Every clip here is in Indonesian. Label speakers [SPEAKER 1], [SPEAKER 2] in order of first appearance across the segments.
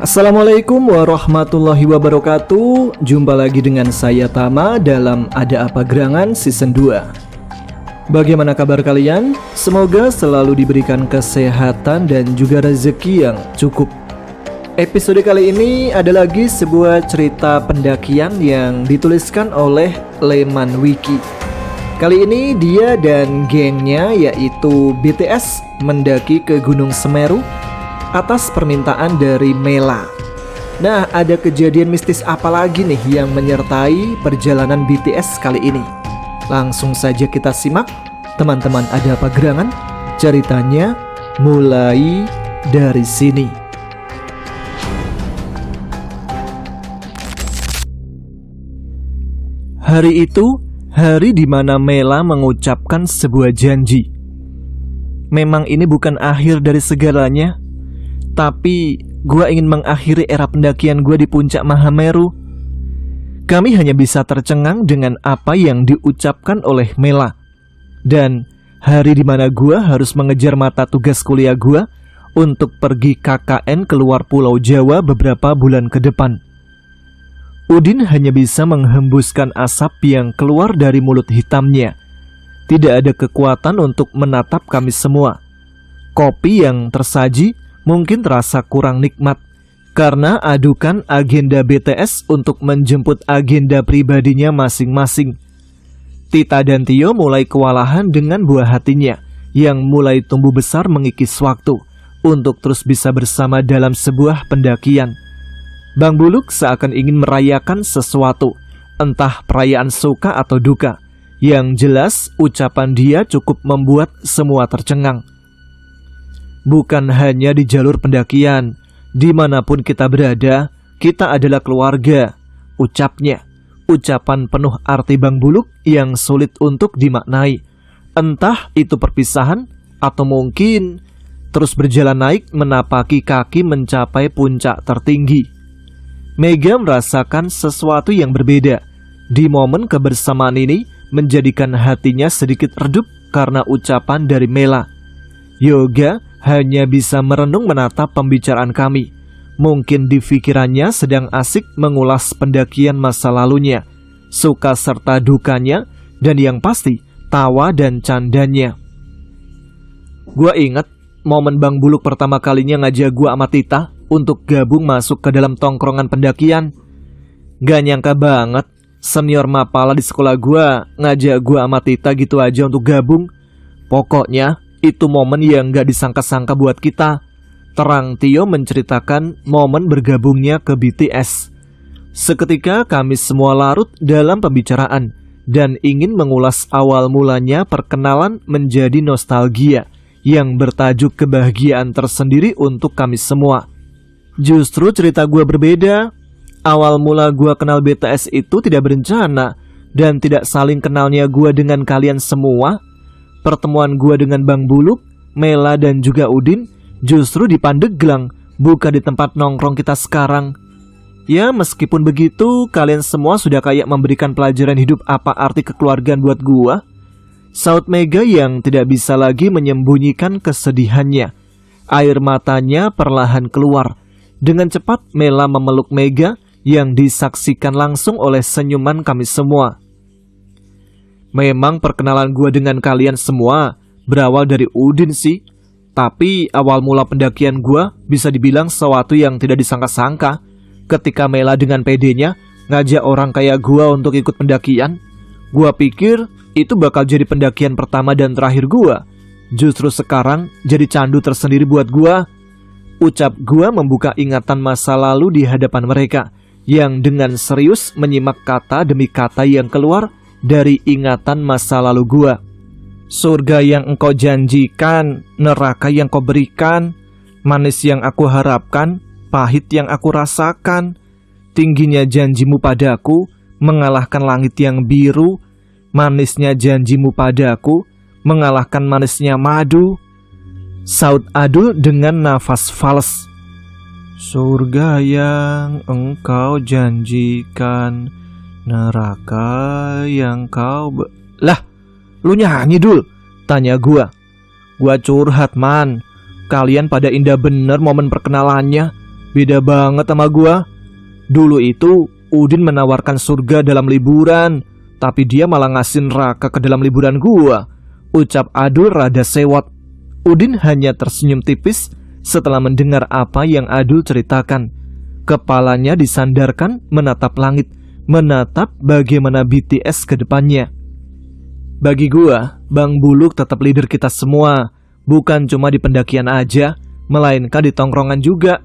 [SPEAKER 1] Assalamualaikum warahmatullahi wabarakatuh. Jumpa lagi dengan saya Tama dalam Ada Apa Gerangan Season 2. Bagaimana kabar kalian? Semoga selalu diberikan kesehatan dan juga rezeki yang cukup. Episode kali ini ada lagi sebuah cerita pendakian yang dituliskan oleh Leman Wiki. Kali ini dia dan gengnya yaitu BTS mendaki ke Gunung Semeru atas permintaan dari Mela. Nah, ada kejadian mistis apa lagi nih yang menyertai perjalanan BTS kali ini? Langsung saja kita simak, teman-teman. Ada Apa Gerangan? Ceritanya mulai dari sini. Hari itu, hari di mana Mela mengucapkan sebuah janji. Memang ini bukan akhir dari segalanya, tapi gue ingin mengakhiri era pendakian gue di puncak Mahameru. Kami hanya bisa tercengang dengan apa yang diucapkan oleh Mela. Dan hari dimana gue harus mengejar mata tugas kuliah gue untuk pergi KKN keluar Pulau Jawa beberapa bulan ke depan. Udin hanya bisa menghembuskan asap yang keluar dari mulut hitamnya. Tidak ada kekuatan untuk menatap kami semua. Kopi yang tersaji mungkin terasa kurang nikmat karena adukan agenda BTS untuk menjemput agenda pribadinya masing-masing. Tita dan Tio mulai kewalahan dengan buah hatinya yang mulai tumbuh besar mengikis waktu untuk terus bisa bersama dalam sebuah pendakian. Bang Buluk seakan ingin merayakan sesuatu, entah perayaan suka atau duka. Yang jelas ucapan dia cukup membuat semua tercengang. Bukan hanya di jalur pendakian, dimanapun kita berada, kita adalah keluarga, ucapnya. Ucapan penuh arti Bang Buluk yang sulit untuk dimaknai. Entah itu perpisahan, atau mungkin terus berjalan naik menapaki kaki mencapai puncak tertinggi. Mega merasakan sesuatu yang berbeda. Di momen kebersamaan ini, menjadikan hatinya sedikit redup karena ucapan dari Mela. Yoga hanya bisa merenung menatap pembicaraan kami. Mungkin di pikirannya sedang asik mengulas pendakian masa lalunya, suka serta dukanya, dan yang pasti tawa dan candanya. Gua inget momen Bang Buluk pertama kalinya ngajak gua sama Tita untuk gabung masuk ke dalam tongkrongan pendakian. Gak nyangka banget senior mapala di sekolah gua ngajak gua sama Tita gitu aja untuk gabung. Pokoknya itu momen yang gak disangka-sangka buat kita. Terang Tio menceritakan momen bergabungnya ke BTS. Seketika kami semua larut dalam pembicaraan dan ingin mengulas awal mulanya perkenalan menjadi nostalgia yang bertajuk kebahagiaan tersendiri untuk kami semua. Justru cerita gua berbeda. Awal mula gua kenal BTS itu tidak berencana dan tidak saling kenalnya gua dengan kalian semua. Pertemuan gua dengan Bang Buluk, Mela dan juga Udin justru di Pandeglang, bukan di tempat nongkrong kita sekarang. Ya meskipun begitu, kalian semua sudah kayak memberikan pelajaran hidup apa arti kekeluargaan buat gua. Saut Mega yang tidak bisa lagi menyembunyikan kesedihannya. Air matanya perlahan keluar. Dengan cepat Mela memeluk Mega yang disaksikan langsung oleh senyuman kami semua. Memang perkenalan gue dengan kalian semua berawal dari Udin sih. Tapi awal mula pendakian gue bisa dibilang sesuatu yang tidak disangka-sangka. Ketika Mela dengan pedenya ngajak orang kayak gue untuk ikut pendakian, gue pikir itu bakal jadi pendakian pertama dan terakhir gue. Justru sekarang jadi candu tersendiri buat gue. Ucap gue membuka ingatan masa lalu di hadapan mereka yang dengan serius menyimak kata demi kata yang keluar dari ingatan masa lalu gua. Surga yang engkau janjikan, neraka yang kau berikan, manis yang aku harapkan, pahit yang aku rasakan. Tingginya janjimu padaku, mengalahkan langit yang biru. Manisnya janjimu padaku, mengalahkan manisnya madu. Saut Adul dengan nafas fals. Surga yang engkau janjikan, neraka yang kau Lah, lu nyanyi Dul? Tanya gua curhat man. Kalian pada indah bener momen perkenalannya. Beda banget sama gua. Dulu itu Udin menawarkan surga dalam liburan, tapi dia malah ngasih neraka ke dalam liburan gua, ucap Adul rada sewot. Udin hanya tersenyum tipis setelah mendengar apa yang Adul ceritakan. Kepalanya disandarkan menatap langit, menatap bagaimana BTS ke depannya. Bagi gua, Bang Buluk tetap leader kita semua, bukan cuma di pendakian aja, melainkan di tongkrongan juga.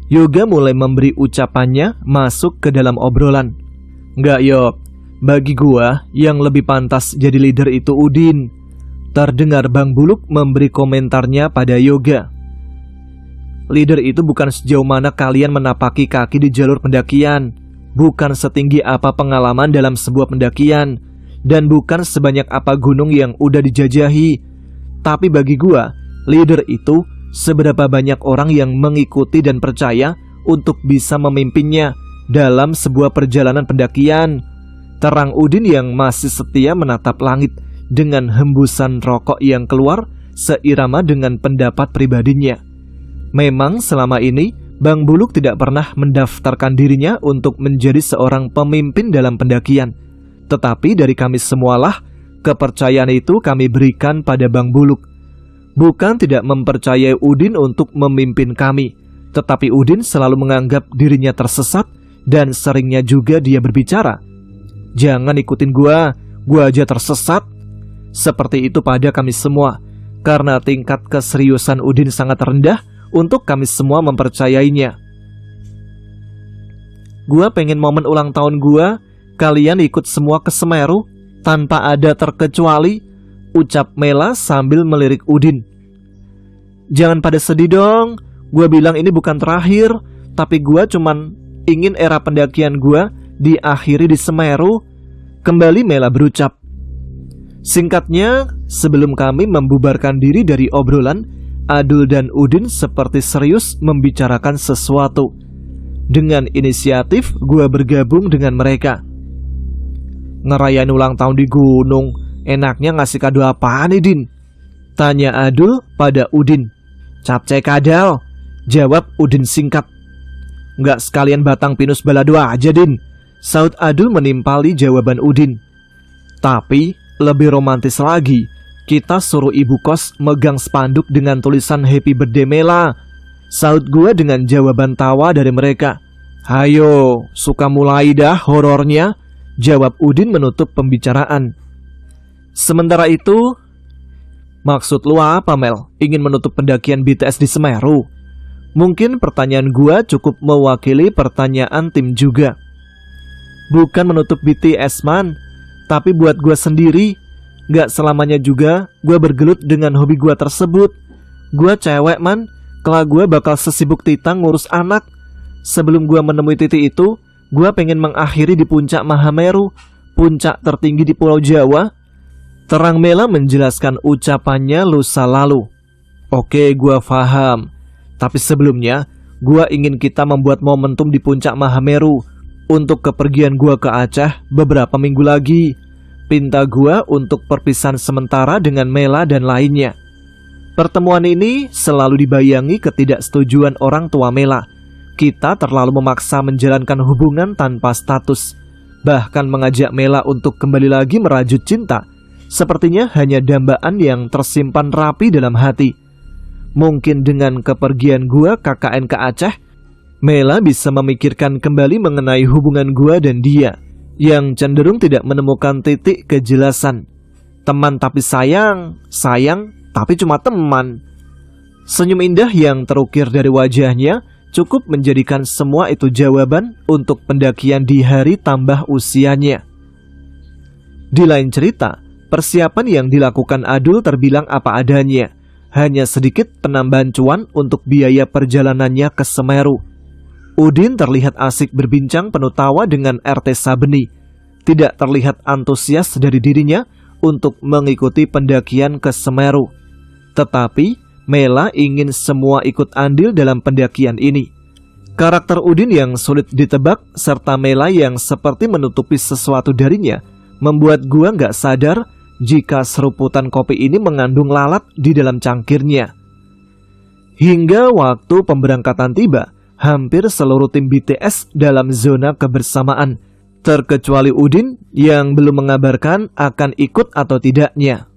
[SPEAKER 1] Yoga mulai memberi ucapannya masuk ke dalam obrolan. Nggak Yob, bagi gua yang lebih pantas jadi leader itu Udin. Terdengar Bang Buluk memberi komentarnya pada Yoga. Leader itu bukan sejauh mana kalian menapaki kaki di jalur pendakian, bukan setinggi apa pengalaman dalam sebuah pendakian, dan bukan sebanyak apa gunung yang udah dijajahi. Tapi bagi gua, leader itu seberapa banyak orang yang mengikuti dan percaya untuk bisa memimpinnya dalam sebuah perjalanan pendakian. Terang Udin yang masih setia menatap langit dengan hembusan rokok yang keluar seirama dengan pendapat pribadinya. Memang selama ini Bang Buluk tidak pernah mendaftarkan dirinya untuk menjadi seorang pemimpin dalam pendakian. Tetapi dari kami semualah kepercayaan itu kami berikan pada Bang Buluk. Bukan tidak mempercayai Udin untuk memimpin kami, tetapi Udin selalu menganggap dirinya tersesat dan seringnya juga dia berbicara, "Jangan ikutin gua aja tersesat." Seperti itu pada kami semua, karena tingkat keseriusan Udin sangat rendah untuk kami semua mempercayainya. Gua pengen momen ulang tahun gua, kalian ikut semua ke Semeru tanpa ada terkecuali, ucap Mela sambil melirik Udin. Jangan pada sedih dong, gua bilang ini bukan terakhir, tapi gua cuman ingin era pendakian gua diakhiri di Semeru, kembali Mela berucap. Singkatnya, sebelum kami membubarkan diri dari obrolan, Adul dan Udin seperti serius membicarakan sesuatu. Dengan inisiatif, gua bergabung dengan mereka. Ngerayain ulang tahun di gunung, enaknya ngasih kado apaan nih, Din? Tanya Adul pada Udin. Capcay kadal, jawab Udin singkat. Nggak sekalian batang pinus balado aja, Din, saut Adul menimpali jawaban Udin. Tapi lebih romantis lagi, kita suruh ibu kos megang spanduk dengan tulisan Happy Birthday Mela, saut gua dengan jawaban tawa dari mereka. Hayo, suka mulai dah horornya, jawab Udin menutup pembicaraan. Sementara itu, maksud lu apa, Mel? Ingin menutup pendakian BTS di Semeru? Mungkin pertanyaan gua cukup mewakili pertanyaan tim juga. Bukan menutup BTS, man, tapi buat gua sendiri. Gak selamanya juga gua bergelut dengan hobi gua tersebut. Gua cewek, man, kelak gua bakal sesibuk Tita ngurus anak. Sebelum gua menemui titik itu, gua pengen mengakhiri di puncak Mahameru, puncak tertinggi di Pulau Jawa. Terang Mela menjelaskan ucapannya lusa lalu. Oke, gua paham. Tapi sebelumnya, gua ingin kita membuat momentum di puncak Mahameru untuk kepergian gua ke Aceh beberapa minggu lagi. Pinta gua untuk perpisahan sementara dengan Mela dan lainnya. Pertemuan ini selalu dibayangi ketidaksetujuan orang tua Mela. Kita terlalu memaksa menjalankan hubungan tanpa status, bahkan mengajak Mela untuk kembali lagi merajut cinta. Sepertinya hanya dambaan yang tersimpan rapi dalam hati. Mungkin dengan kepergian gua KKN ke Aceh, Mela bisa memikirkan kembali mengenai hubungan gua dan dia, yang cenderung tidak menemukan titik kejelasan. Teman tapi sayang, sayang tapi cuma teman. Senyum indah yang terukir dari wajahnya cukup menjadikan semua itu jawaban untuk pendakian di hari tambah usianya. Di lain cerita, persiapan yang dilakukan Adul terbilang apa adanya. Hanya sedikit penambahan cuan untuk biaya perjalanannya ke Semeru. Udin terlihat asik berbincang penuh tawa dengan RT Sabeni. Tidak terlihat antusias dari dirinya untuk mengikuti pendakian ke Semeru. Tetapi Mela ingin semua ikut andil dalam pendakian ini. Karakter Udin yang sulit ditebak serta Mela yang seperti menutupi sesuatu darinya membuat gua gak sadar jika seruputan kopi ini mengandung lalat di dalam cangkirnya. Hingga waktu pemberangkatan tiba, hampir seluruh tim BTS dalam zona kebersamaan, terkecuali Udin yang belum mengabarkan akan ikut atau tidaknya.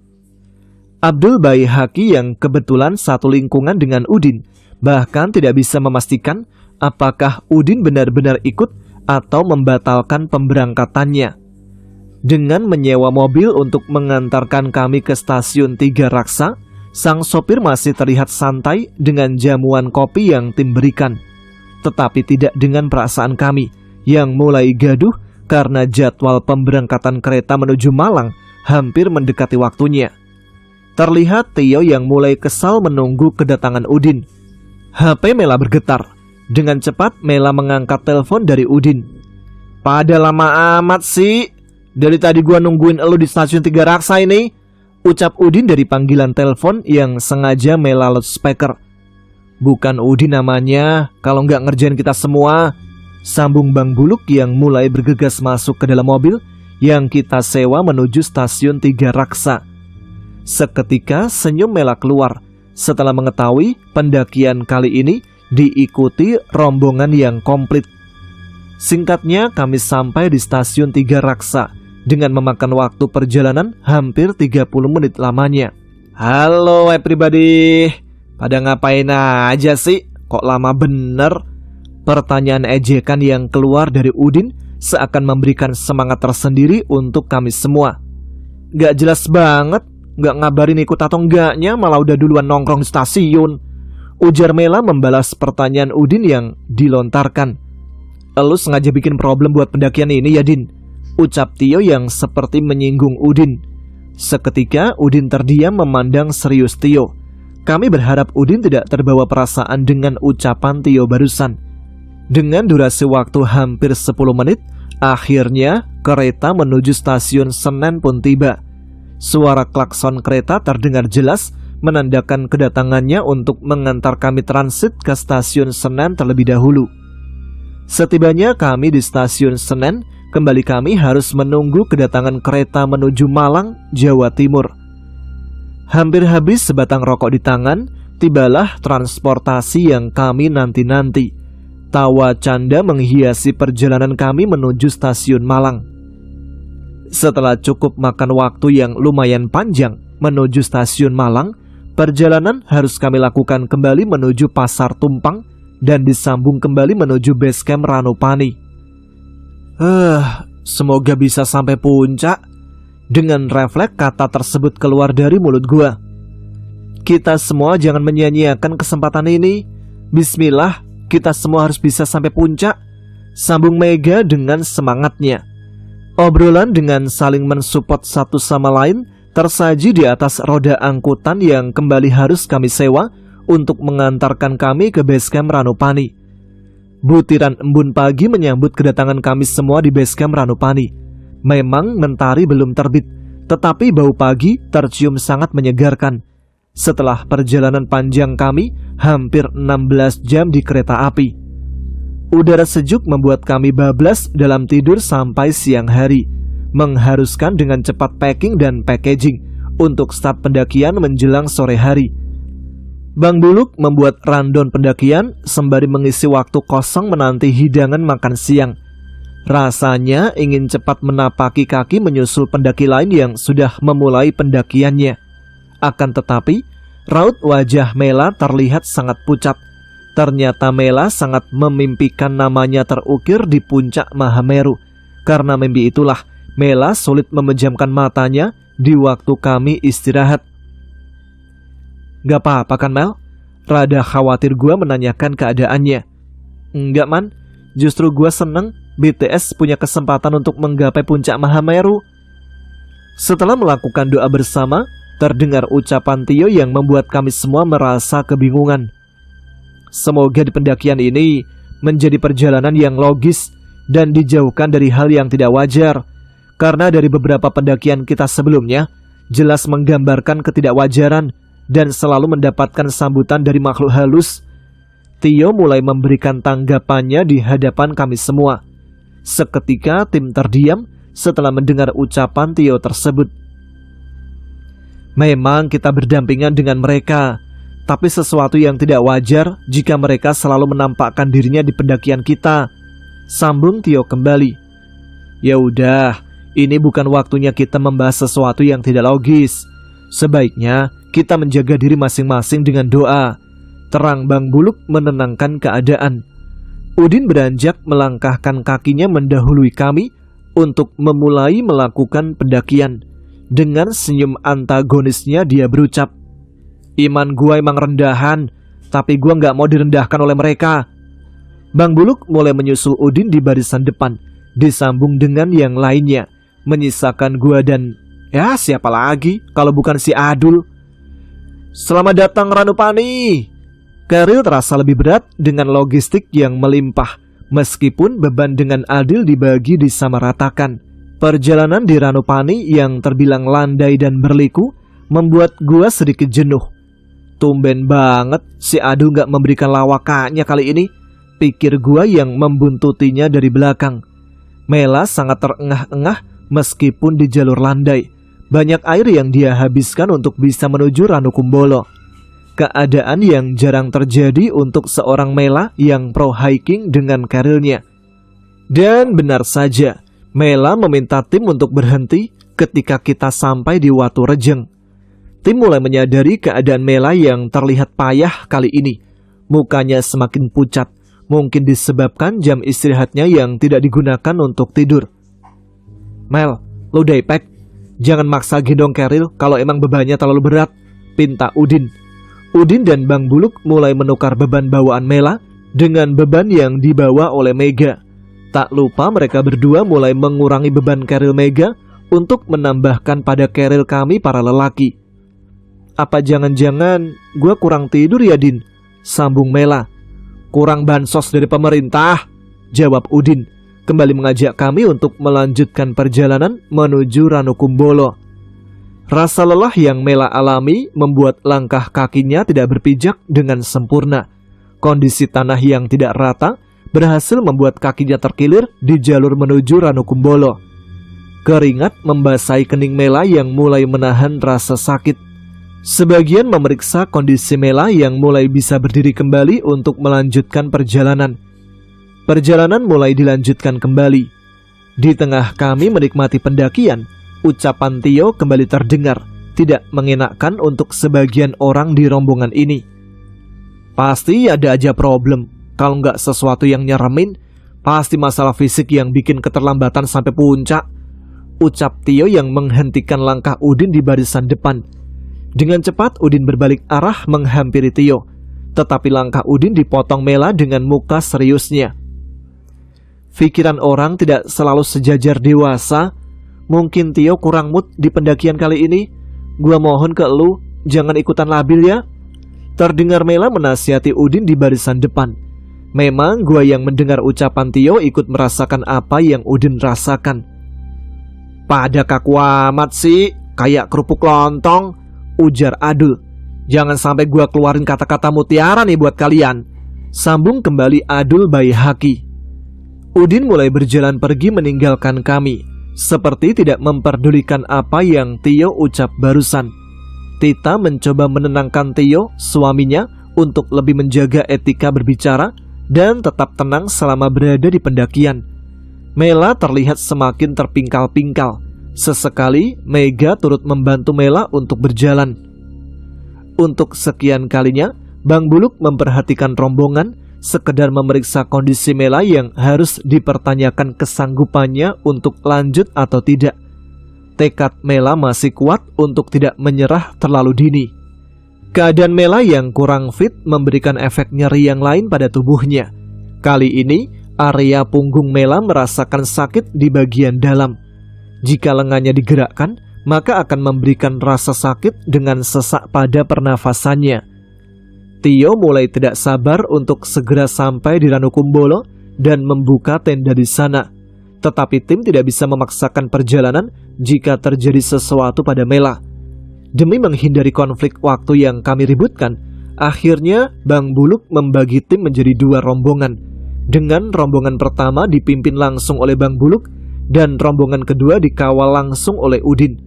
[SPEAKER 1] Abdul Baihaqi yang kebetulan satu lingkungan dengan Udin bahkan tidak bisa memastikan apakah Udin benar-benar ikut atau membatalkan pemberangkatannya. Dengan menyewa mobil untuk mengantarkan kami ke stasiun Tiga Raksa, sang sopir masih terlihat santai dengan jamuan kopi yang tim berikan. Tetapi tidak dengan perasaan kami yang mulai gaduh karena jadwal pemberangkatan kereta menuju Malang hampir mendekati waktunya. Terlihat Tio yang mulai kesal menunggu kedatangan Udin. HP Mela bergetar. Dengan cepat Mela mengangkat telepon dari Udin. "Pada lama amat sih. Dari tadi gua nungguin elu di stasiun Tiga Raksa ini," ucap Udin dari panggilan telepon yang sengaja Mela loudspeaker. "Bukan Udin namanya, kalau nggak ngerjain kita semua," sambung Bang Buluk yang mulai bergegas masuk ke dalam mobil yang kita sewa menuju stasiun Tiga Raksa. Seketika senyum Mela keluar setelah mengetahui pendakian kali ini diikuti rombongan yang komplit. Singkatnya kami sampai di stasiun Tiga Raksa dengan memakan waktu perjalanan hampir 30 menit lamanya. "Halo everybody, pada ngapain aja sih? Kok lama bener?" Pertanyaan ejekan yang keluar dari Udin seakan memberikan semangat tersendiri untuk kami semua. "Gak jelas banget, gak ngabarin ikut atau enggaknya, malah udah duluan nongkrong di stasiun," ujar Mela membalas pertanyaan Udin yang dilontarkan. "Elu sengaja bikin problem buat pendakian ini ya, Din?" ucap Tio yang seperti menyinggung Udin. Seketika Udin terdiam memandang serius Tio. Kami berharap Udin tidak terbawa perasaan dengan ucapan Tio barusan. Dengan durasi waktu hampir 10 menit, akhirnya kereta menuju stasiun Senen pun tiba. Suara klakson kereta terdengar jelas menandakan kedatangannya untuk mengantar kami transit ke stasiun Senen terlebih dahulu. Setibanya kami di stasiun Senen, kembali kami harus menunggu kedatangan kereta menuju Malang, Jawa Timur. Hampir habis sebatang rokok di tangan, tibalah transportasi yang kami nanti-nanti. Tawa canda menghiasi perjalanan kami menuju stasiun Malang. Setelah cukup makan waktu yang lumayan panjang menuju stasiun Malang, perjalanan harus kami lakukan kembali menuju Pasar Tumpang dan disambung kembali menuju base camp Ranupani. Semoga bisa sampai puncak." Dengan refleks kata tersebut keluar dari mulut gua. Kita semua jangan menyia-nyiakan kesempatan ini. Bismillah, kita semua harus bisa sampai puncak, sambung Mega dengan semangatnya. Obrolan dengan saling mensupport satu sama lain tersaji di atas roda angkutan yang kembali harus kami sewa untuk mengantarkan kami ke base camp Ranupani. Butiran embun pagi menyambut kedatangan kami semua di base camp Ranupani. Memang mentari belum terbit, tetapi bau pagi tercium sangat menyegarkan. Setelah perjalanan panjang kami hampir 16 jam di kereta api, udara sejuk membuat kami bablas dalam tidur sampai siang hari, mengharuskan dengan cepat packing dan packaging untuk start pendakian menjelang sore hari. Bang Buluk membuat rundown pendakian sembari mengisi waktu kosong menanti hidangan makan siang. Rasanya ingin cepat menapaki kaki menyusul pendaki lain yang sudah memulai pendakiannya. Akan tetapi, raut wajah Mela terlihat sangat pucat. Ternyata Mela sangat memimpikan namanya terukir di puncak Mahameru. Karena mimpi itulah Mela sulit memejamkan matanya di waktu kami istirahat. "Gak apa-apa kan Mel?" Rada khawatir gue menanyakan keadaannya. "Enggak man, justru gue seneng BTS punya kesempatan untuk menggapai puncak Mahameru." Setelah melakukan doa bersama, terdengar ucapan Tio yang membuat kami semua merasa kebingungan. Semoga di pendakian ini menjadi perjalanan yang logis dan dijauhkan dari hal yang tidak wajar. Karena dari beberapa pendakian kita sebelumnya jelas menggambarkan ketidakwajaran dan selalu mendapatkan sambutan dari makhluk halus. Tio mulai memberikan tanggapannya di hadapan kami semua. Seketika tim terdiam setelah mendengar ucapan Tio tersebut. Memang kita berdampingan dengan mereka, tapi sesuatu yang tidak wajar jika mereka selalu menampakkan dirinya di pendakian kita. Sambung Tio kembali. Ya udah, ini bukan waktunya kita membahas sesuatu yang tidak logis. Sebaiknya kita menjaga diri masing-masing dengan doa, terang Bang Buluk menenangkan keadaan. Udin beranjak melangkahkan kakinya mendahului kami untuk memulai melakukan pendakian. Dengan senyum antagonisnya dia berucap, "Iman gua emang rendahan, tapi gua gak mau direndahkan oleh mereka." Bang Buluk mulai menyusul Udin di barisan depan, disambung dengan yang lainnya, menyisakan gua dan ya siapa lagi kalau bukan si Adul. "Selamat datang Ranupani." Keril terasa lebih berat dengan logistik yang melimpah, meskipun beban dengan adil dibagi disamaratakan. Perjalanan di Ranupani yang terbilang landai dan berliku membuat gua sedikit jenuh. Tumben banget si Adul gak memberikan lawakannya kali ini, pikir gua yang membuntutinya dari belakang. Mela sangat terengah-engah meskipun di jalur landai. Banyak air yang dia habiskan untuk bisa menuju Ranukumbolo. Keadaan yang jarang terjadi untuk seorang Mela yang pro hiking dengan karirnya. Dan benar saja, Mela meminta tim untuk berhenti ketika kita sampai di Watu Rejeng. Tim mulai menyadari keadaan Mela yang terlihat payah kali ini. Mukanya semakin pucat, mungkin disebabkan jam istirahatnya yang tidak digunakan untuk tidur. "Mel, lu daypack. Jangan maksa gendong Keril kalau emang bebannya terlalu berat," pinta Udin. Udin dan Bang Buluk mulai menukar beban bawaan Mela dengan beban yang dibawa oleh Mega. Tak lupa mereka berdua mulai mengurangi beban Keril Mega untuk menambahkan pada Keril kami para lelaki. "Apa jangan-jangan gue kurang tidur ya, Din?" sambung Mela. "Kurang bansos dari pemerintah," jawab Udin, kembali mengajak kami untuk melanjutkan perjalanan menuju Ranukumbolo. Rasa lelah yang Mela alami membuat langkah kakinya tidak berpijak dengan sempurna. Kondisi tanah yang tidak rata berhasil membuat kakinya terkilir di jalur menuju Ranukumbolo. Keringat membasahi kening Mela yang mulai menahan rasa sakit. Sebagian memeriksa kondisi Mela yang mulai bisa berdiri kembali untuk melanjutkan perjalanan. Perjalanan mulai dilanjutkan kembali. Di tengah kami menikmati pendakian, ucapan Tio kembali terdengar, tidak mengenakan untuk sebagian orang di rombongan ini. "Pasti ada aja problem. Kalau nggak sesuatu yang nyeremin, pasti masalah fisik yang bikin keterlambatan sampai puncak," ucap Tio yang menghentikan langkah Udin di barisan depan. Dengan cepat Udin berbalik arah menghampiri Tio, tetapi langkah Udin dipotong Mela dengan muka seriusnya. "Pikiran orang tidak selalu sejajar dewasa. Mungkin Tio kurang mood di pendakian kali ini. Gua mohon ke lu, jangan ikutan labil ya," terdengar Mela menasihati Udin di barisan depan. Memang gua yang mendengar ucapan Tio ikut merasakan apa yang Udin rasakan. "Pada kaku amat sih, kayak kerupuk lontong," ujar Adul. "Jangan sampai gua keluarin kata-kata mutiara nih buat kalian," sambung kembali Adul Baihaki. Udin mulai berjalan pergi meninggalkan kami, seperti tidak memperdulikan apa yang Tio ucap barusan. Tita mencoba menenangkan Tio, suaminya, untuk lebih menjaga etika berbicara dan tetap tenang selama berada di pendakian. Mela terlihat semakin terpingkal-pingkal. Sesekali Mega turut membantu Mela untuk berjalan. Untuk sekian kalinya, Bang Buluk memperhatikan rombongan, sekedar memeriksa kondisi Mela yang harus dipertanyakan kesanggupannya untuk lanjut atau tidak. Tekad Mela masih kuat untuk tidak menyerah terlalu dini. Keadaan Mela yang kurang fit memberikan efek nyeri yang lain pada tubuhnya. Kali ini, area punggung Mela merasakan sakit di bagian dalam. Jika lengannya digerakkan, maka akan memberikan rasa sakit dengan sesak pada pernafasannya. Tio mulai tidak sabar untuk segera sampai di Ranukumbolo dan membuka tenda di sana. Tetapi tim tidak bisa memaksakan perjalanan jika terjadi sesuatu pada Mela. Demi menghindari konflik waktu yang kami ributkan, akhirnya Bang Buluk membagi tim menjadi dua rombongan. Dengan rombongan pertama dipimpin langsung oleh Bang Buluk dan rombongan kedua dikawal langsung oleh Udin.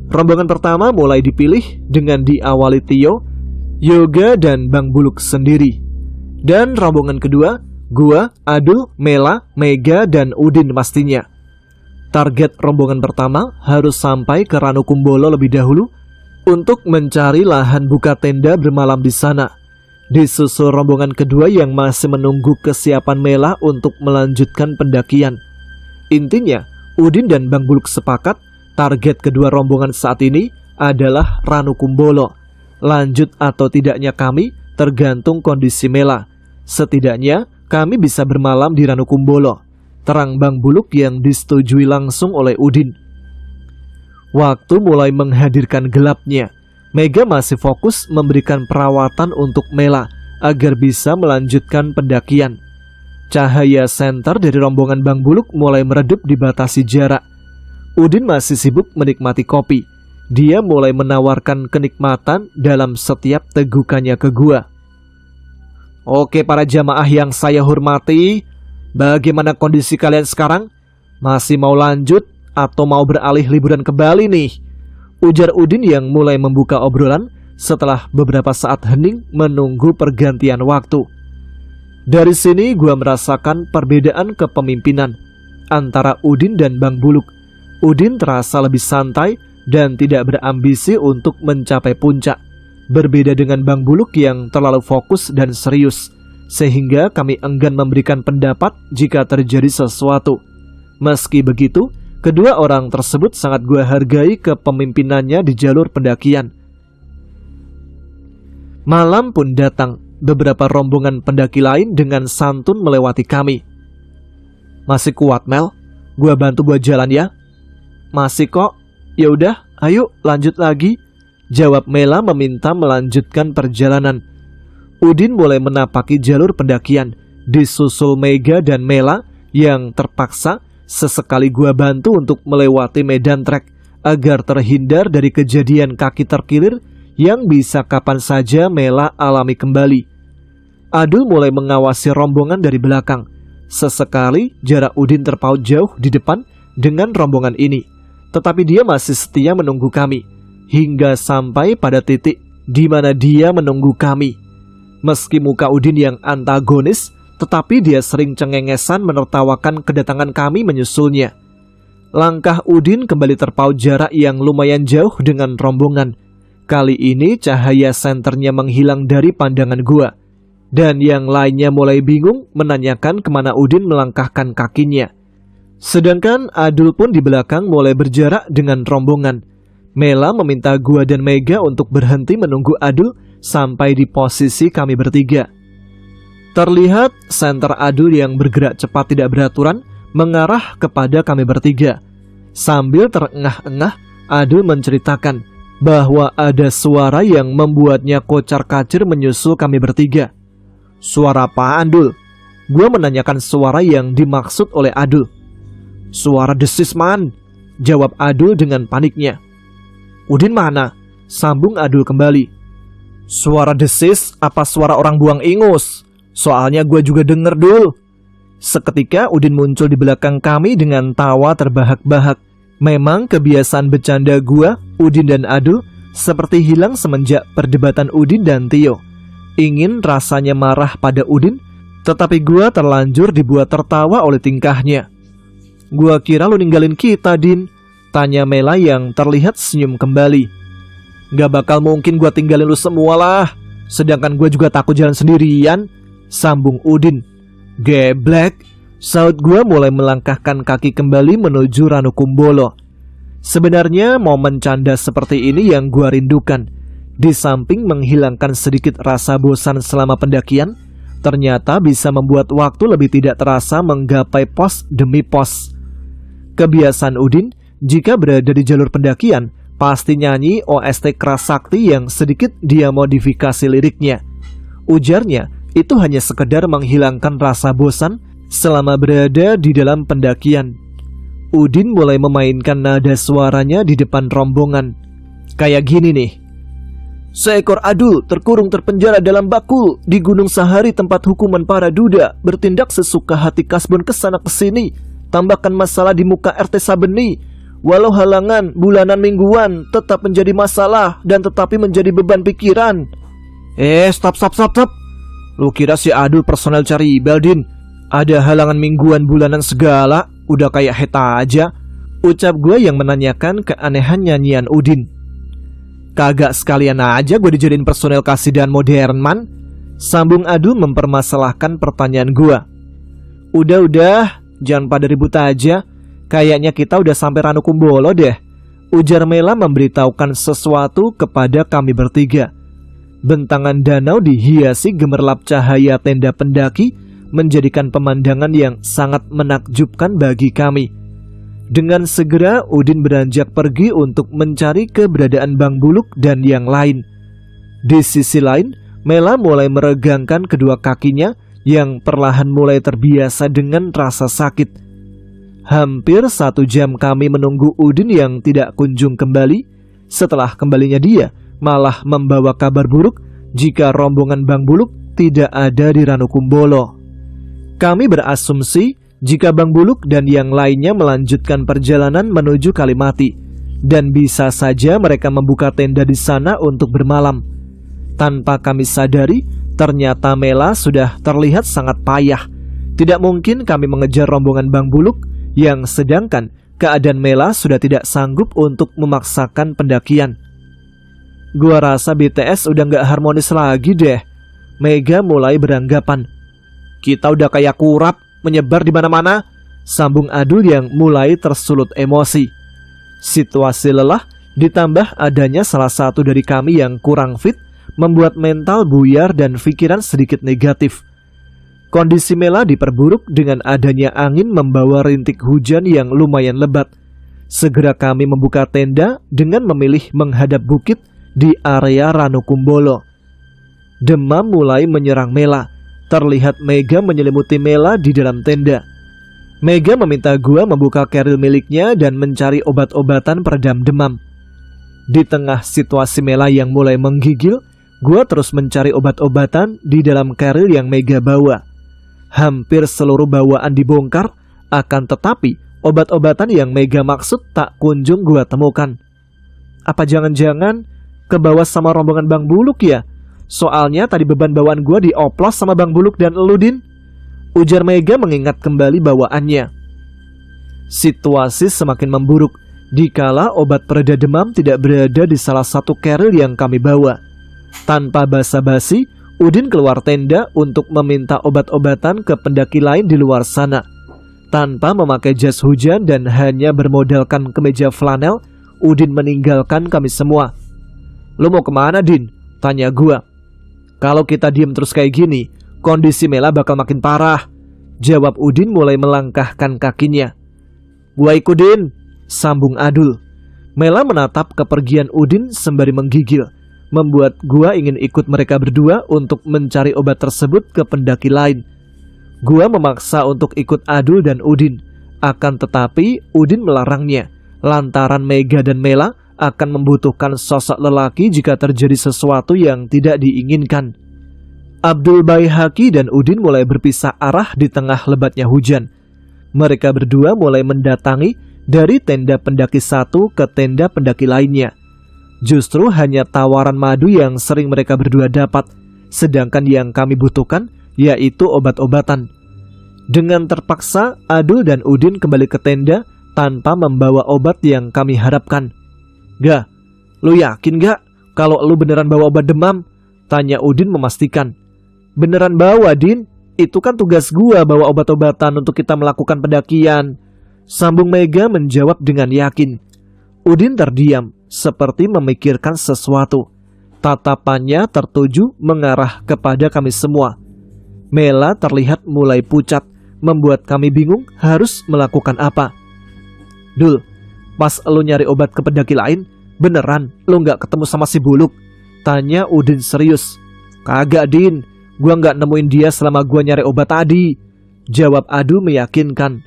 [SPEAKER 1] Rombongan pertama mulai dipilih dengan diawali Tio Yoga dan Bang Buluk sendiri. Dan rombongan kedua, gua, Adul, Mela, Mega, dan Udin pastinya. Target rombongan pertama harus sampai ke Ranukumbolo lebih dahulu untuk mencari lahan buka tenda bermalam di sana. Disusul rombongan kedua yang masih menunggu kesiapan Mela untuk melanjutkan pendakian. Intinya, Udin dan Bang Buluk sepakat target kedua rombongan saat ini adalah Ranukumbolo. Lanjut atau tidaknya kami tergantung kondisi Mela. Setidaknya kami bisa bermalam di Ranukumbolo, terang Bang Buluk yang disetujui langsung oleh Udin. Waktu mulai menghadirkan gelapnya. Mega masih fokus memberikan perawatan untuk Mela agar bisa melanjutkan pendakian. Cahaya senter dari rombongan Bang Buluk mulai meredup dibatasi jarak. Udin masih sibuk menikmati kopi. Dia mulai menawarkan kenikmatan dalam setiap tegukannya ke gua. Oke para jamaah yang saya hormati, bagaimana kondisi kalian sekarang? Masih mau lanjut atau mau beralih liburan ke Bali nih? Ujar Udin yang mulai membuka obrolan setelah beberapa saat hening menunggu pergantian waktu. Dari sini gua merasakan perbedaan kepemimpinan antara Udin dan Bang Buluk. Udin terasa lebih santai dan tidak berambisi untuk mencapai puncak. Berbeda dengan Bang Buluk yang terlalu fokus dan serius, sehingga kami enggan memberikan pendapat jika terjadi sesuatu. Meski begitu, kedua orang tersebut sangat gua hargai kepemimpinannya di jalur pendakian. Malam pun datang. Beberapa rombongan pendaki lain dengan santun melewati kami. Masih kuat, Mel? Gua bantu buat jalan ya? Masih kok. Ya udah, ayo lanjut lagi. Jawab Mela meminta melanjutkan perjalanan. Udin mulai menapaki jalur pendakian, disusul Mega dan Mela yang terpaksa sesekali gua bantu untuk melewati medan trek agar terhindar dari kejadian kaki terkilir yang bisa kapan saja Mela alami kembali. Adul mulai mengawasi rombongan dari belakang. Sesekali jarak Udin terpaut jauh di depan dengan rombongan ini, tetapi dia masih setia menunggu kami hingga sampai pada titik di mana dia menunggu kami. Meski muka Udin yang antagonis, tetapi dia sering cengengesan menertawakan kedatangan kami menyusulnya. Langkah Udin kembali terpaut jarak yang lumayan jauh dengan rombongan. Kali ini cahaya senternya menghilang dari pandangan gua, dan yang lainnya mulai bingung menanyakan kemana Udin melangkahkan kakinya. Sedangkan Adul pun di belakang mulai berjarak dengan rombongan. Mela meminta gua dan Mega untuk berhenti menunggu Adul sampai di posisi kami bertiga. Terlihat senter Adul yang bergerak cepat tidak beraturan mengarah kepada kami bertiga. Sambil terengah-engah, Adul menceritakan bahwa ada suara yang membuatnya kocar-kacir menyusul kami bertiga. Suara apaan, Dul? Gua menanyakan suara yang dimaksud oleh Adul. Suara desis, man, jawab Adul dengan paniknya. Udin mana? Sambung Adul kembali. Suara desis apa suara orang buang ingus? Soalnya gua juga denger, Dul. Seketika Udin muncul di belakang kami dengan tawa terbahak-bahak. Memang kebiasaan bercanda gua, Udin dan Adul seperti hilang semenjak perdebatan Udin dan Tio. Ingin rasanya marah pada Udin, tetapi gua terlanjur dibuat tertawa oleh tingkahnya. Gua kira lu ninggalin kita, Din, tanya Mela yang terlihat senyum kembali. Gak bakal mungkin gua tinggalin lu semua lah, sedangkan gua juga takut jalan sendirian, sambung Udin. Geblek, saut gua mulai melangkahkan kaki kembali menuju Ranukumbolo. Sebenarnya momen canda seperti ini yang gua rindukan. Di samping menghilangkan sedikit rasa bosan selama pendakian, ternyata bisa membuat waktu lebih tidak terasa menggapai pos demi pos. Kebiasaan Udin, jika berada di jalur pendakian, pasti nyanyi OST Keras Sakti yang sedikit dia modifikasi liriknya. Ujarnya, itu hanya sekedar menghilangkan rasa bosan selama berada di dalam pendakian. Udin mulai memainkan nada suaranya di depan rombongan. Kayak gini nih. Seekor Adul terkurung terpenjara dalam bakul di Gunung Sahari tempat hukuman para duda, bertindak sesuka hati kasbon kesana kesini, tambahkan masalah di muka RT Sabeni. Walau halangan bulanan mingguan tetap menjadi masalah dan tetapi menjadi beban pikiran. Stop. Lu kira si Adul personel cari ibal, Din? Ada halangan mingguan bulanan segala, udah kayak heta aja. Ucap gue yang menanyakan keanehan nyanyian Udin. Kagak sekalian aja gue dijadiin personel kasidahan modern, man. Sambung Adul mempermasalahkan pertanyaan gue. Udah, jangan pada ribut aja. Kayaknya kita udah sampai Ranukumbolo deh, ujar Mela memberitahukan sesuatu kepada kami bertiga. Bentangan danau dihiasi gemerlap cahaya tenda pendaki menjadikan pemandangan yang sangat menakjubkan bagi kami. Dengan segera Udin beranjak pergi untuk mencari keberadaan Bang Buluk dan yang lain. Di sisi lain, Mela mulai meregangkan kedua kakinya yang perlahan mulai terbiasa dengan rasa sakit. Hampir 1 jam kami menunggu Udin yang tidak kunjung kembali. Setelah kembalinya dia malah membawa kabar buruk jika rombongan Bang Buluk tidak ada di Ranukumbolo. Kami berasumsi jika Bang Buluk dan yang lainnya melanjutkan perjalanan menuju Kalimati, dan bisa saja mereka membuka tenda di sana untuk bermalam. Tanpa kami sadari, ternyata Mela sudah terlihat sangat payah. Tidak mungkin kami mengejar rombongan Bang Buluk, yang sedangkan keadaan Mela sudah tidak sanggup untuk memaksakan pendakian. Gua rasa BTS udah gak harmonis lagi deh. Mega mulai beranggapan. Kita udah kayak kurap, menyebar di mana-mana, sambung Adul yang mulai tersulut emosi. Situasi lelah ditambah adanya salah satu dari kami yang kurang fit membuat mental buyar dan pikiran sedikit negatif. Kondisi Mela diperburuk dengan adanya angin membawa rintik hujan yang lumayan lebat. Segera kami membuka tenda dengan memilih menghadap bukit di area Ranukumbolo. Demam mulai menyerang Mela. Terlihat Mega menyelimuti Mela di dalam tenda. Mega meminta gua membuka keril miliknya dan mencari obat-obatan peredam demam. Di tengah situasi Mela yang mulai menggigil, gua terus mencari obat-obatan di dalam keril yang Mega bawa. Hampir seluruh bawaan dibongkar, akan tetapi obat-obatan yang Mega maksud tak kunjung gua temukan. Apa jangan-jangan kebawa sama rombongan Bang Buluk ya? Soalnya tadi beban bawaan gua dioplos sama Bang Buluk dan Eludin, ujar Mega mengingat kembali bawaannya. Situasi semakin memburuk dikala obat pereda demam tidak berada di salah satu keril yang kami bawa. Tanpa basa-basi, Udin keluar tenda untuk meminta obat-obatan ke pendaki lain di luar sana. Tanpa memakai jas hujan dan hanya bermodalkan kemeja flanel, Udin meninggalkan kami semua. Lu mau kemana, Din? Tanya gua. Kalau kita diem terus kayak gini, kondisi Mela bakal makin parah, jawab Udin mulai melangkahkan kakinya. Gua ikutin, sambung Adul. Mela menatap kepergian Udin sembari menggigil, membuat gua ingin ikut mereka berdua untuk mencari obat tersebut ke pendaki lain. Gua memaksa untuk ikut Adul dan Udin, akan tetapi Udin melarangnya, lantaran Mega dan Mela akan membutuhkan sosok lelaki jika terjadi sesuatu yang tidak diinginkan. Abdul Baihaqi dan Udin mulai berpisah arah di tengah lebatnya hujan. Mereka berdua mulai mendatangi dari tenda pendaki satu ke tenda pendaki lainnya. Justru hanya tawaran madu yang sering mereka berdua dapat, sedangkan yang kami butuhkan yaitu obat-obatan. Dengan terpaksa, Adul dan Udin kembali ke tenda tanpa membawa obat yang kami harapkan. Gak, lu yakin gak kalau lu beneran bawa obat demam? Tanya Udin memastikan. Beneran bawa, Din. Itu kan tugas gua bawa obat-obatan untuk kita melakukan pendakian, sambung Mega menjawab dengan yakin. Udin terdiam, seperti memikirkan sesuatu. Tatapannya tertuju mengarah kepada kami semua. Mela terlihat mulai pucat, membuat kami bingung harus melakukan apa. Dul, pas lu nyari obat ke pendaki lain, beneran lu gak ketemu sama si Buluk? Tanya Udin serius. Kagak, Din, gua gak nemuin dia selama gua nyari obat tadi, jawab Adul meyakinkan.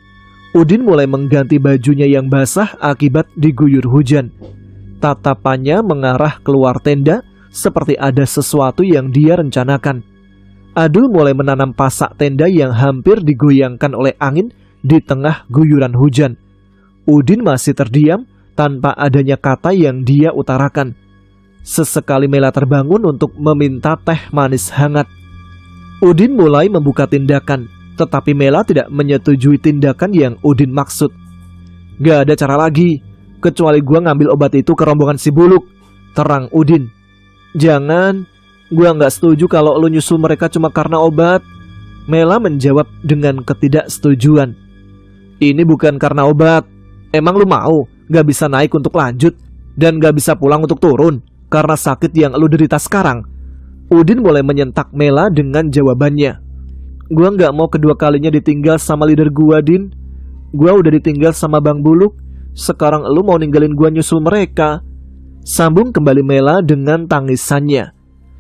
[SPEAKER 1] Udin mulai mengganti bajunya yang basah akibat diguyur hujan. Tatapannya mengarah keluar tenda seperti ada sesuatu yang dia rencanakan. Adul mulai menanam pasak tenda yang hampir digoyangkan oleh angin di tengah guyuran hujan. Udin masih terdiam tanpa adanya kata yang dia utarakan. Sesekali Mela terbangun untuk meminta teh manis hangat. Udin mulai membuka tindakan, tetapi Mela tidak menyetujui tindakan yang Udin maksud. Gak ada cara lagi, kecuali gua ngambil obat itu ke rombongan si Buluk, terang Udin. Jangan, gua gak setuju kalau lu nyusul mereka cuma karena obat. Mela menjawab dengan ketidaksetujuan. Ini bukan karena obat. Emang lu mau gak bisa naik untuk lanjut dan gak bisa pulang untuk turun karena sakit yang lu derita sekarang? Udin mulai menyentak Mela dengan jawabannya. Gua gak mau kedua kalinya ditinggal sama leader gua, Din. Gua udah ditinggal sama Bang Buluk. Sekarang lu mau ninggalin gua nyusul mereka? Sambung kembali Mela dengan tangisannya.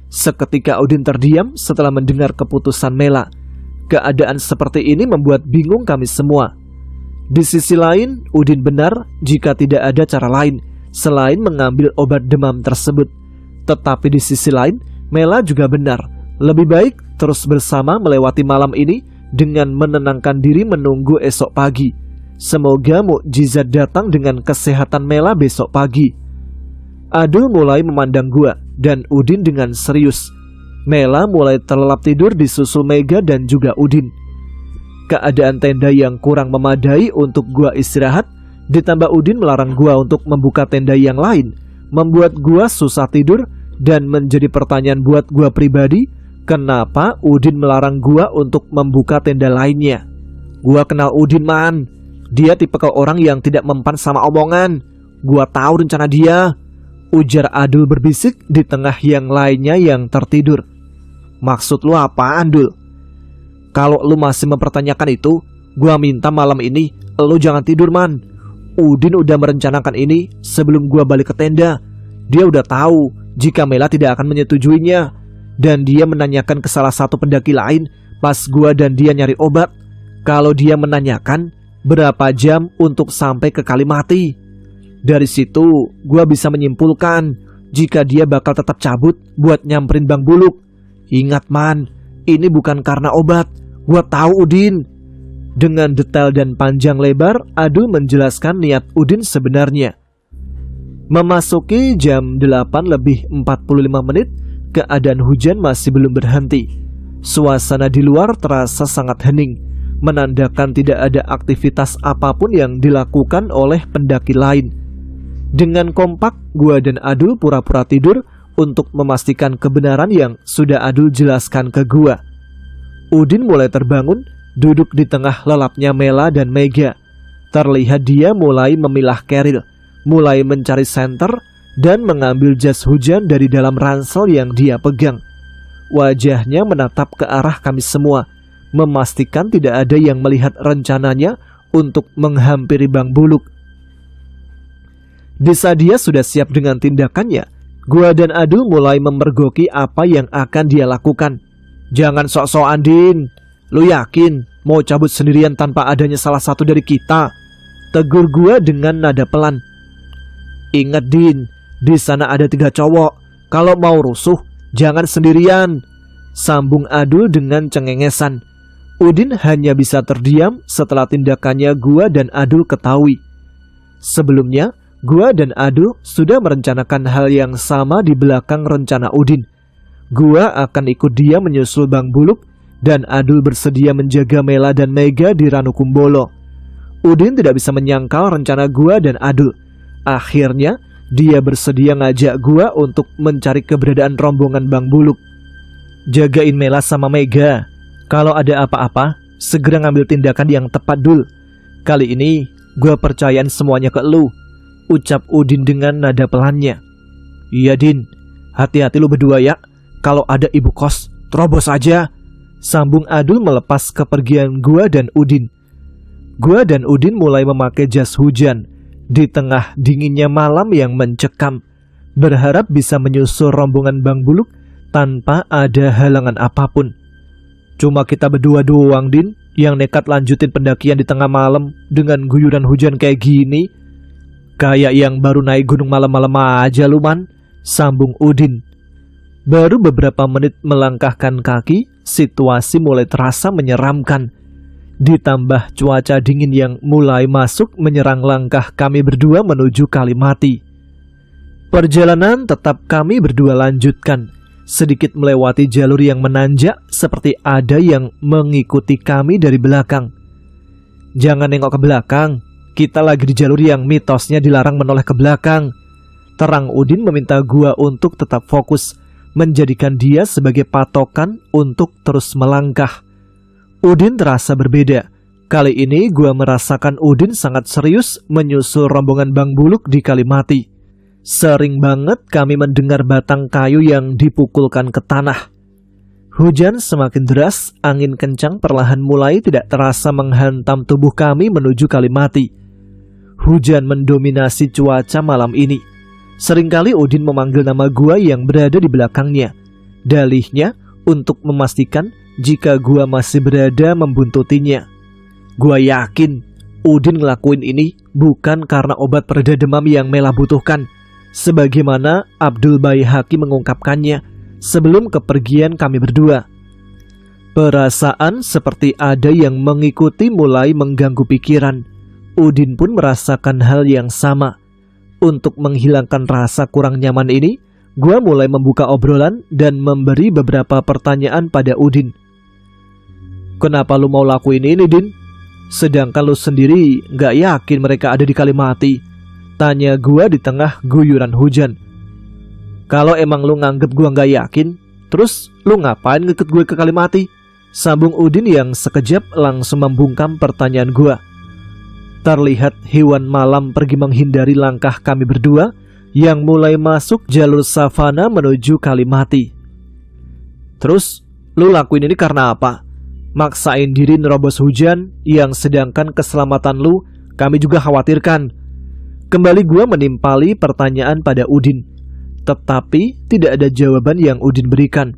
[SPEAKER 1] Seketika Udin terdiam setelah mendengar keputusan Mela. Keadaan seperti ini membuat bingung kami semua. Di sisi lain, Udin benar jika tidak ada cara lain selain mengambil obat demam tersebut. Tetapi di sisi lain, Mela juga benar. Lebih baik terus bersama melewati malam ini dengan menenangkan diri menunggu esok pagi. Semoga mukjizat datang dengan kesehatan Mela besok pagi. Adul mulai memandang gua dan Udin dengan serius. Mela mulai terlelap tidur disusul Mega dan juga Udin. Keadaan tenda yang kurang memadai untuk gua istirahat, ditambah Udin melarang gua untuk membuka tenda yang lain, membuat gua susah tidur dan menjadi pertanyaan buat gua pribadi, kenapa Udin melarang gua untuk membuka tenda lainnya. Gua kenal Udin, man. Dia tipe orang yang tidak mempan sama omongan. Gua tahu rencana dia, ujar Adul berbisik di tengah yang lainnya yang tertidur. Maksud lu apaan, Dul? Kalau lu masih mempertanyakan itu, gua minta malam ini lu jangan tidur, man. Udin udah merencanakan ini sebelum gua balik ke tenda. Dia udah tahu jika Mela tidak akan menyetujuinya, dan dia menanyakan ke salah satu pendaki lain pas gua dan dia nyari obat. Kalau dia menanyakan berapa jam untuk sampai ke Kalimati. Dari situ gua bisa menyimpulkan jika dia bakal tetap cabut buat nyamperin Bang Buluk. Ingat, man, ini bukan karena obat. Gua tahu, Udin. Dengan detail dan panjang lebar, Adul menjelaskan niat Udin sebenarnya. Memasuki jam 8:45 menit, keadaan hujan masih belum berhenti. Suasana di luar terasa sangat hening, menandakan tidak ada aktivitas apapun yang dilakukan oleh pendaki lain. Dengan kompak, gua dan Adul pura-pura tidur untuk memastikan kebenaran yang sudah Adul jelaskan ke gua. Udin mulai terbangun, duduk di tengah lelapnya Mela dan Mega. Terlihat dia mulai memilah keril, mulai mencari senter, dan mengambil jas hujan dari dalam ransel yang dia pegang. Wajahnya menatap ke arah kami semua, memastikan tidak ada yang melihat rencananya untuk menghampiri Bang Buluk. Di saat dia sudah siap dengan tindakannya, gua dan Adul mulai memergoki apa yang akan dia lakukan. Jangan sok-sokan, Din. Lu yakin mau cabut sendirian tanpa adanya salah satu dari kita? Tegur gua dengan nada pelan. Ingat, Din, di sana ada 3 cowok. Kalau mau rusuh, jangan sendirian. Sambung Adul dengan cengengesan. Udin hanya bisa terdiam setelah tindakannya gua dan Adul ketahui. Sebelumnya, gua dan Adul sudah merencanakan hal yang sama di belakang rencana Udin. Gua akan ikut dia menyusul Bang Buluk, dan Adul bersedia menjaga Mela dan Mega di Ranukumbolo. Udin tidak bisa menyangkal rencana gua dan Adul. Akhirnya, dia bersedia ngajak gua untuk mencari keberadaan rombongan Bang Buluk. Jagain Mela sama Mega. Kalau ada apa-apa, segera ngambil tindakan yang tepat, Dul. Kali ini, gua percayain semuanya ke lu, ucap Udin dengan nada pelannya. Iya, Din. Hati-hati lu berdua ya. Kalau ada ibu kos, terobos aja. Sambung Adul melepas kepergian gua dan Udin. Gua dan Udin mulai memakai jas hujan di tengah dinginnya malam yang mencekam, berharap bisa menyusul rombongan Bang Buluk tanpa ada halangan apapun. Cuma kita berdua doang, Din, yang nekat lanjutin pendakian di tengah malam dengan guyuran hujan kayak gini. Kayak yang baru naik gunung malam-malam aja lu, man. Sambung Udin. Baru beberapa menit melangkahkan kaki, situasi mulai terasa menyeramkan. Ditambah cuaca dingin yang mulai masuk menyerang langkah kami berdua menuju Kalimati. Perjalanan tetap kami berdua lanjutkan, sedikit melewati jalur yang menanjak seperti ada yang mengikuti kami dari belakang. Jangan nengok ke belakang, kita lagi di jalur yang mitosnya dilarang menoleh ke belakang. Terang Udin meminta gua untuk tetap fokus, menjadikan dia sebagai patokan untuk terus melangkah. Udin terasa berbeda. Kali ini gua merasakan Udin sangat serius menyusul rombongan Bang Buluk di Kalimati. Sering banget kami mendengar batang kayu yang dipukulkan ke tanah. Hujan semakin deras, angin kencang perlahan mulai tidak terasa menghantam tubuh kami menuju Kalimati. Hujan mendominasi cuaca malam ini. Seringkali Udin memanggil nama gua yang berada di belakangnya. Dalihnya untuk memastikan jika gua masih berada membuntutinya. Gua yakin Udin ngelakuin ini bukan karena obat pereda demam yang Mela butuhkan, sebagaimana Abdul Baihaqi mengungkapkannya sebelum kepergian kami berdua. Perasaan seperti ada yang mengikuti mulai mengganggu pikiran. Udin pun merasakan hal yang sama. Untuk menghilangkan rasa kurang nyaman ini, gua mulai membuka obrolan dan memberi beberapa pertanyaan pada Udin. Kenapa lu mau lakuin ini, Din? Sedangkan lu sendiri gak yakin mereka ada di Kalimati, tanya gua di tengah guyuran hujan. Kalau emang lu nganggep gua gak yakin, terus lu ngapain ngikut gue ke Kalimati? Sambung Udin yang sekejap langsung membungkam pertanyaan gua. Terlihat hewan malam pergi menghindari langkah kami berdua yang mulai masuk jalur savana menuju Kalimati. Terus, lu lakuin ini karena apa? Maksain diri nerobos hujan yang sedangkan keselamatan lu kami juga khawatirkan. Kembali gua menimpali pertanyaan pada Udin, tetapi tidak ada jawaban yang Udin berikan.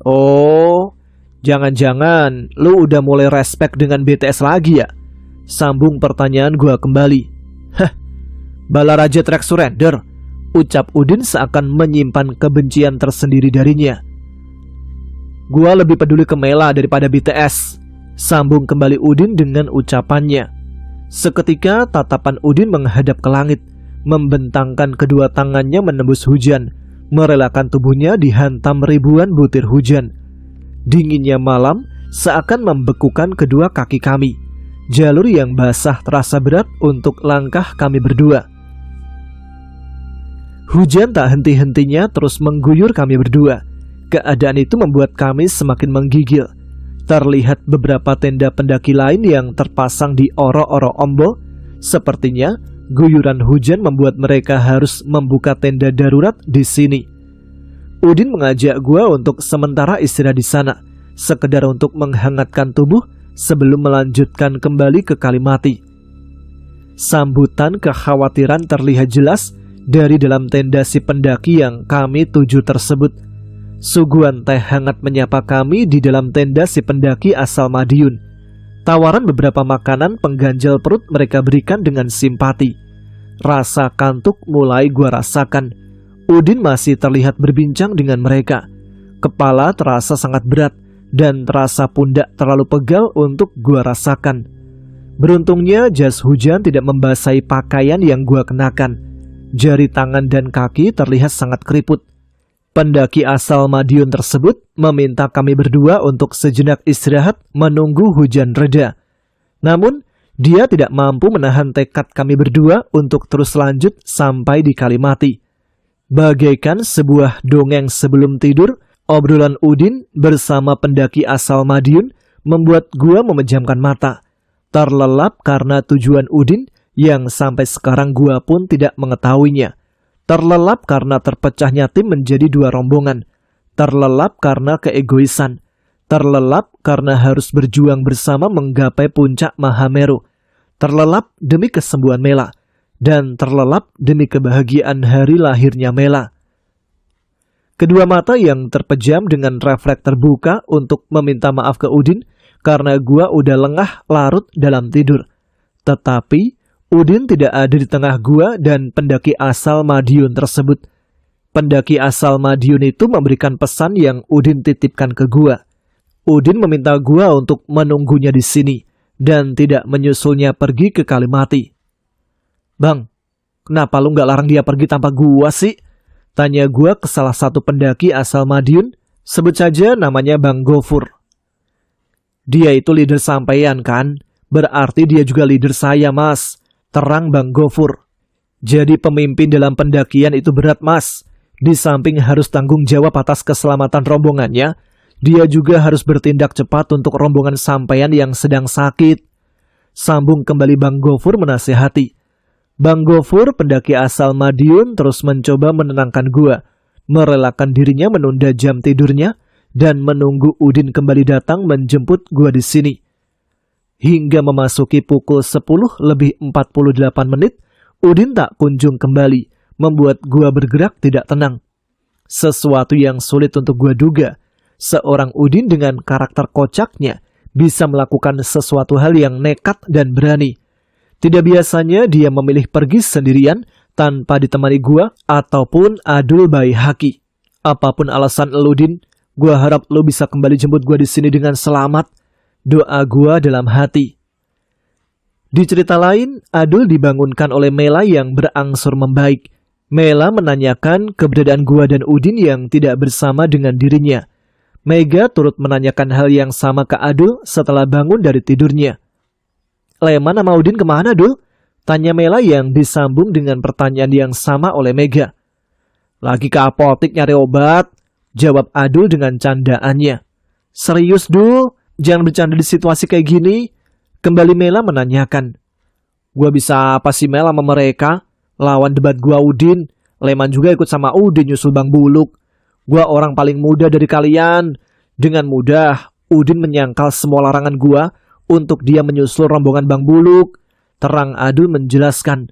[SPEAKER 1] Oh, jangan-jangan lu udah mulai respect dengan BTS lagi ya? Sambung pertanyaan gua kembali. Hah, Balaraja Trek Surrender, ucap Udin seakan menyimpan kebencian tersendiri darinya. Gua lebih peduli ke Mela daripada BTS, sambung kembali Udin dengan ucapannya. Seketika tatapan Udin menghadap ke langit, membentangkan kedua tangannya menembus hujan, merelakan tubuhnya dihantam ribuan butir hujan. Dinginnya malam seakan membekukan kedua kaki kami. Jalur yang basah terasa berat untuk langkah kami berdua. Hujan tak henti-hentinya terus mengguyur kami berdua. Keadaan itu membuat kami semakin menggigil. Terlihat beberapa tenda pendaki lain yang terpasang di oro-oro Ombo. Sepertinya guyuran hujan membuat mereka harus membuka tenda darurat di sini. Udin mengajak gua untuk sementara istirahat di sana, sekedar untuk menghangatkan tubuh sebelum melanjutkan kembali ke Kalimati. Sambutan kekhawatiran terlihat jelas dari dalam tenda si pendaki yang kami tuju tersebut. Suguhan teh hangat menyapa kami di dalam tenda si pendaki asal Madiun. Tawaran beberapa makanan pengganjal perut mereka berikan dengan simpati. Rasa kantuk mulai gua rasakan. Udin masih terlihat berbincang dengan mereka. Kepala terasa sangat berat dan terasa pundak terlalu pegal untuk gua rasakan. Beruntungnya jas hujan tidak membasahi pakaian yang gua kenakan. Jari tangan dan kaki terlihat sangat keriput. Pendaki asal Madiun tersebut meminta kami berdua untuk sejenak istirahat menunggu hujan reda. Namun, dia tidak mampu menahan tekad kami berdua untuk terus lanjut sampai di Kalimati. Bagaikan sebuah dongeng sebelum tidur, obrolan Udin bersama pendaki asal Madiun membuat gua memejamkan mata, terlelap karena tujuan Udin yang sampai sekarang gua pun tidak mengetahuinya. Terlelap karena terpecahnya tim menjadi dua rombongan. Terlelap karena keegoisan. Terlelap karena harus berjuang bersama menggapai puncak Mahameru. Terlelap demi kesembuhan Mela. Dan terlelap demi kebahagiaan hari lahirnya Mela. Kedua mata yang terpejam dengan refleks terbuka untuk meminta maaf ke Udin karena gua udah lengah larut dalam tidur. Tetapi Udin tidak ada di tengah gua dan pendaki asal Madiun tersebut. Pendaki asal Madiun itu memberikan pesan yang Udin titipkan ke gua. Udin meminta gua untuk menunggunya di sini dan tidak menyusulnya pergi ke Kalimati. Bang, Kenapa lu gak larang dia pergi tanpa gua sih? Tanya gua ke salah satu pendaki asal Madiun. Sebut saja namanya Bang Gofur. Dia itu leader sampean kan? Berarti dia juga leader saya, Mas. Terang Bang Gofur. Jadi pemimpin dalam pendakian itu berat, Mas. Di samping harus tanggung jawab atas keselamatan rombongannya, dia juga harus bertindak cepat untuk rombongan sampean yang sedang sakit. Sambung kembali Bang Gofur menasihati. Bang Gofur, pendaki asal Madiun, terus mencoba menenangkan gua, merelakan dirinya menunda jam tidurnya, dan menunggu Udin kembali datang menjemput gua di sini. Hingga memasuki pukul 10:48, Udin tak kunjung kembali, membuat gua bergerak tidak tenang. Sesuatu yang sulit untuk gua duga, seorang Udin dengan karakter kocaknya bisa melakukan sesuatu hal yang nekat dan berani. Tidak biasanya dia memilih pergi sendirian tanpa ditemani gua ataupun Adul Baihaqi. Apapun alasan lu, Din, gua harap lu bisa kembali jemput gua di sini dengan selamat. Doa gua dalam hati. Di cerita lain, Adul dibangunkan oleh Mela yang berangsur membaik. Mela menanyakan keberadaan gua dan Udin yang tidak bersama dengan dirinya. Mega turut menanyakan hal yang sama ke Adul setelah bangun dari tidurnya. Leman sama Udin kemana, Dul? Tanya Mela yang disambung dengan pertanyaan yang sama oleh Mega. Lagi ke apotik nyari obat, jawab Adul dengan candaannya. Serius, Dul? Jangan bercanda di situasi kayak gini. Kembali Mela menanyakan. Gua bisa apa sih Mela sama mereka? Lawan debat gua Udin. Leman juga ikut sama Udin nyusul Bang Buluk. Gua orang paling muda dari kalian. Dengan mudah, Udin menyangkal semua larangan gua untuk dia menyusul rombongan Bang Buluk. Terang Adul menjelaskan.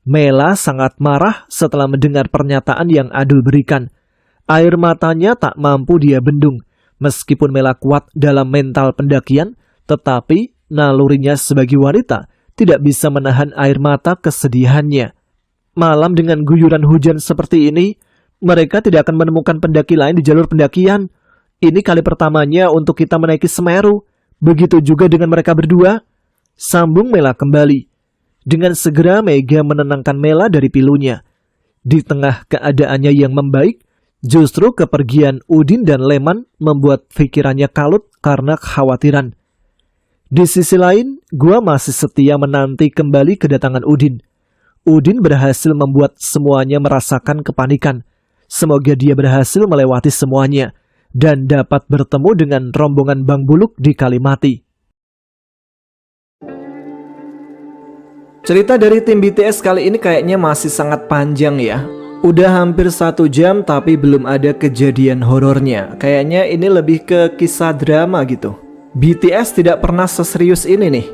[SPEAKER 1] Mela sangat marah setelah mendengar pernyataan yang Adul berikan. Air matanya tak mampu dia bendung. Meskipun Mela kuat dalam mental pendakian, tetapi nalurinya sebagai wanita tidak bisa menahan air mata kesedihannya. Malam dengan guyuran hujan seperti ini, mereka tidak akan menemukan pendaki lain di jalur pendakian. Ini kali pertamanya untuk kita menaiki Semeru. Begitu juga dengan mereka berdua. Sambung Mela kembali. Dengan segera Mega menenangkan Mela dari pilunya. Di tengah keadaannya yang membaik, justru kepergian Udin dan Leman membuat pikirannya kalut karena kekhawatiran. Di sisi lain, gua masih setia menanti kembali kedatangan Udin. Udin berhasil membuat semuanya merasakan kepanikan. Semoga dia berhasil melewati semuanya dan dapat bertemu dengan rombongan Bang Buluk di Kalimati. Cerita dari tim BTS kali ini kayaknya masih sangat panjang ya. Udah hampir 1 jam tapi belum ada kejadian horornya. Kayaknya ini lebih ke kisah drama gitu. BTS tidak pernah seserius ini nih.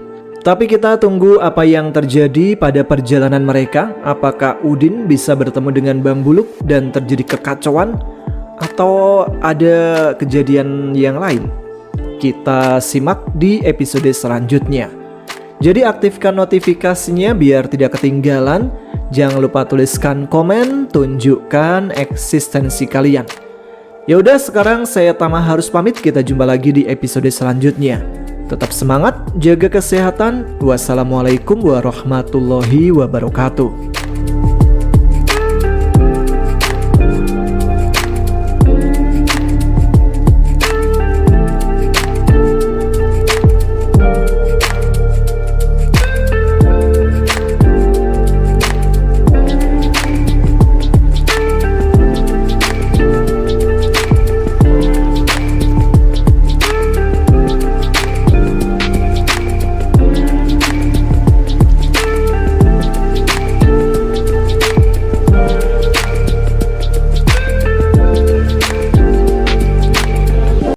[SPEAKER 1] Tapi kita tunggu apa yang terjadi pada perjalanan mereka. Apakah Udin bisa bertemu dengan Bang Buluk dan terjadi kekacauan? Atau ada kejadian yang lain? Kita simak di episode selanjutnya. Jadi aktifkan notifikasinya biar tidak ketinggalan. Jangan lupa tuliskan komen, tunjukkan eksistensi kalian. Ya udah, sekarang saya Tama harus pamit. Kita jumpa lagi di episode selanjutnya. Tetap semangat, jaga kesehatan. Wassalamualaikum warahmatullahi wabarakatuh.